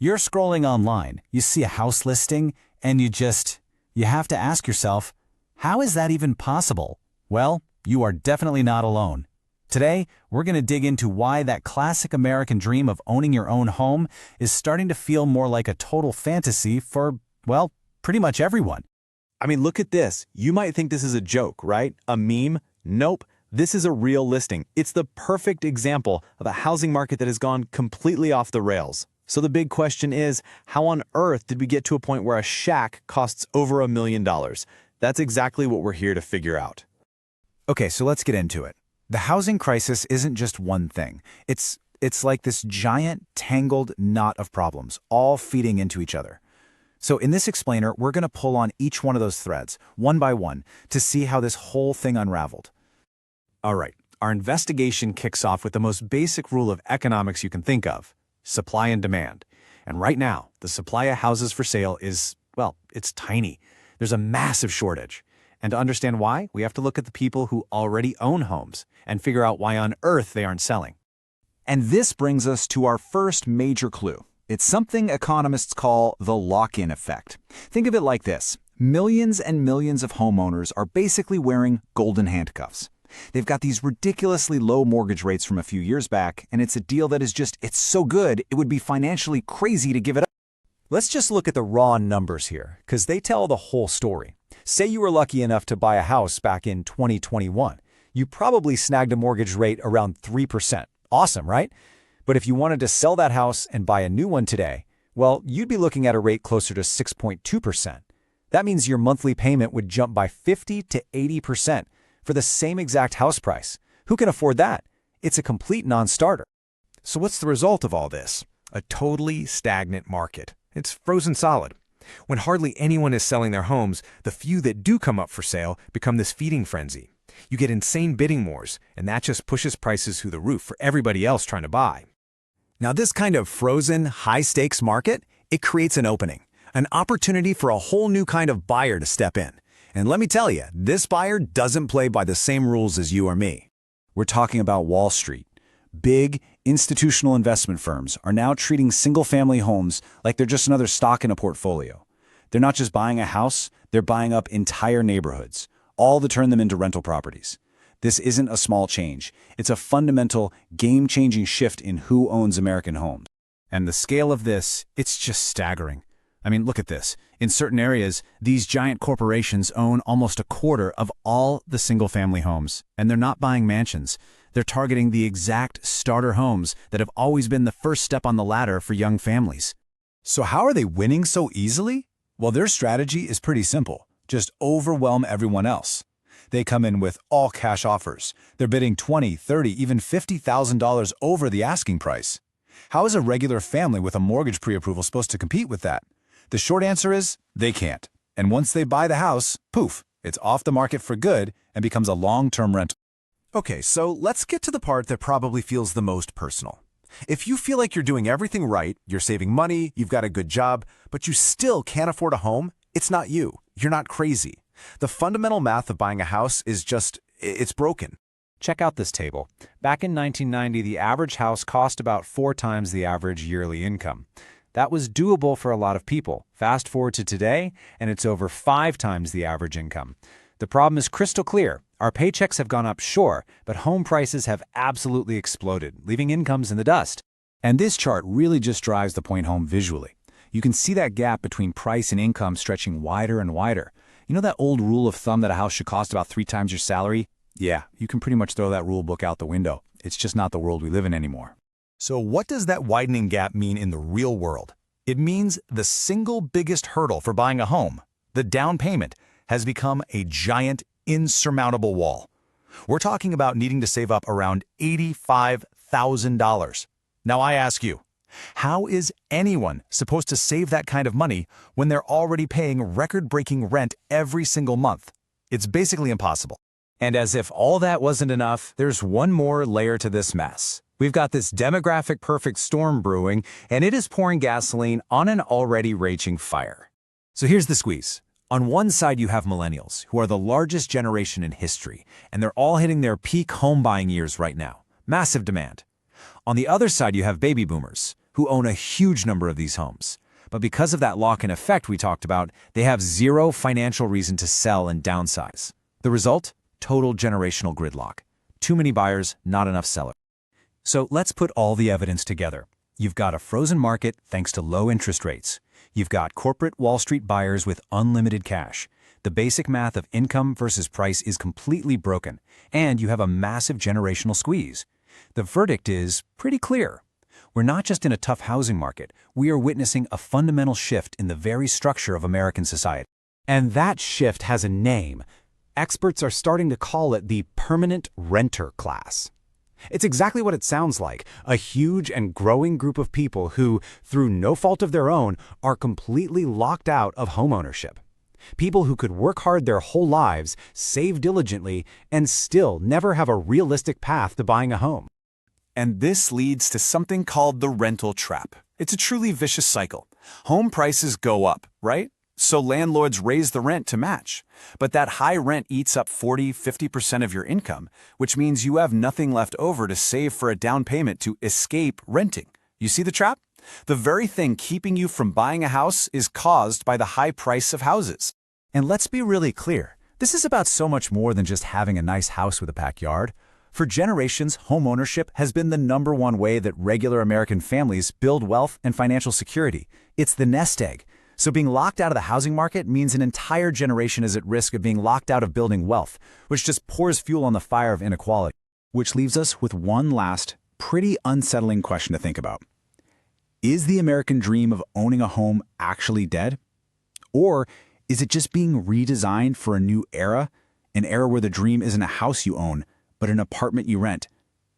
You're scrolling online, you see a house listing, and you have to ask yourself, how is that even possible? Well, you are definitely not alone. Today, we're going to dig into why that classic American dream of owning your own home is starting to feel more like a total fantasy for, well, pretty much everyone. I mean, look at this. You might think this is a joke, right? A meme? Nope. This is a real listing. It's the perfect example of a housing market that has gone completely off the rails. So the big question is, how on earth did we get to a point where a shack costs over $1 million? That's exactly what we're here to figure out. Okay, so let's get into it. The housing crisis isn't just one thing. It's like this giant, tangled knot of problems, all feeding into each other. So in this explainer, we're going to pull on each one of those threads, one by one, to see how this whole thing unraveled. All right, our investigation kicks off with the most basic rule of economics you can think of: supply and demand. And right now, the supply of houses for sale is, well, it's tiny. There's a massive shortage. And to understand why, we have to look at the people who already own homes and figure out why on earth they aren't selling. And this brings us to our first major clue. It's something economists call the lock-in effect. Think of it like this. Millions and millions of homeowners are basically wearing golden handcuffs. They've got these ridiculously low mortgage rates from a few years back, and it's a deal that is it's so good, it would be financially crazy to give it up. Let's just look at the raw numbers here, because they tell the whole story. Say you were lucky enough to buy a house back in 2021. You probably snagged a mortgage rate around 3%. Awesome, right? But if you wanted to sell that house and buy a new one today, well, you'd be looking at a rate closer to 6.2%. That means your monthly payment would jump by 50 to 80% for the same exact house price. Who can afford that? It's a complete non-starter. So what's the result of all this? A totally stagnant market. It's frozen solid. When hardly anyone is selling their homes, the few that do come up for sale become this feeding frenzy. You get insane bidding wars, and that just pushes prices through the roof for everybody else trying to buy. Now, this kind of frozen, high-stakes market, it creates an opening, an opportunity for a whole new kind of buyer to step in. And let me tell you, this buyer doesn't play by the same rules as you or me. We're talking about Wall Street. Big, institutional investment firms are now treating single-family homes like they're just another stock in a portfolio. They're not just buying a house, they're buying up entire neighborhoods, all to turn them into rental properties. This isn't a small change. It's a fundamental, game-changing shift in who owns American homes. And the scale of this, it's just staggering. I mean, look at this. In certain areas, these giant corporations own almost a quarter of all the single-family homes, and they're not buying mansions. They're targeting the exact starter homes that have always been the first step on the ladder for young families. So how are they winning so easily? Well, their strategy is pretty simple. Just overwhelm everyone else. They come in with all-cash offers. They're bidding $20,000, $30,000, even $50,000 over the asking price. How is a regular family with a mortgage pre-approval supposed to compete with that? The short answer is, they can't. And once they buy the house, poof, it's off the market for good and becomes a long-term rental. Okay, so let's get to the part that probably feels the most personal. If you feel like you're doing everything right, you're saving money, you've got a good job, but you still can't afford a home, it's not you. You're not crazy. The fundamental math of buying a house is it's broken. Check out this table. Back in 1990, the average house cost about 4 times the average yearly income. That was doable for a lot of people. Fast forward to today, and it's over 5 times the average income. The problem is crystal clear. Our paychecks have gone up, sure, but home prices have absolutely exploded, leaving incomes in the dust. And this chart really just drives the point home visually. You can see that gap between price and income stretching wider and wider. You know that old rule of thumb that a house should cost about 3 times your salary? Yeah, you can pretty much throw that rule book out the window. It's just not the world we live in anymore. So what does that widening gap mean in the real world? It means the single biggest hurdle for buying a home, the down payment, has become a giant, insurmountable wall. We're talking about needing to save up around $85,000. Now I ask you, how is anyone supposed to save that kind of money when they're already paying record-breaking rent every single month? It's basically impossible. And as if all that wasn't enough, there's one more layer to this mess. We've got this demographic perfect storm brewing, and it is pouring gasoline on an already raging fire. So here's the squeeze. On one side, you have millennials, who are the largest generation in history, and they're all hitting their peak home buying years right now. Massive demand. On the other side, you have baby boomers, who own a huge number of these homes. But because of that lock-in effect we talked about, they have zero financial reason to sell and downsize. The result? Total generational gridlock. Too many buyers, not enough sellers. So let's put all the evidence together. You've got a frozen market thanks to low interest rates. You've got corporate Wall Street buyers with unlimited cash. The basic math of income versus price is completely broken, and you have a massive generational squeeze. The verdict is pretty clear. We're not just in a tough housing market, we are witnessing a fundamental shift in the very structure of American society. And that shift has a name. Experts are starting to call it the permanent renter class. It's exactly what it sounds like, a huge and growing group of people who, through no fault of their own, are completely locked out of homeownership. People who could work hard their whole lives, save diligently, and still never have a realistic path to buying a home. And this leads to something called the rental trap. It's a truly vicious cycle. Home prices go up, right? So landlords raise the rent to match. But that high rent eats up 40–50% of your income, which means you have nothing left over to save for a down payment to escape renting. You see the trap? The very thing keeping you from buying a house is caused by the high price of houses. And let's be really clear, this is about so much more than just having a nice house with a backyard. For generations, homeownership has been the #1 way that regular American families build wealth and financial security. It's the nest egg. So being locked out of the housing market means an entire generation is at risk of being locked out of building wealth, which just pours fuel on the fire of inequality. Which leaves us with one last, pretty unsettling question to think about. Is the American dream of owning a home actually dead? Or is it just being redesigned for a new era? An era where the dream isn't a house you own, but an apartment you rent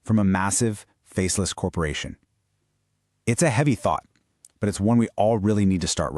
from a massive, faceless corporation. It's a heavy thought, but it's one we all really need to start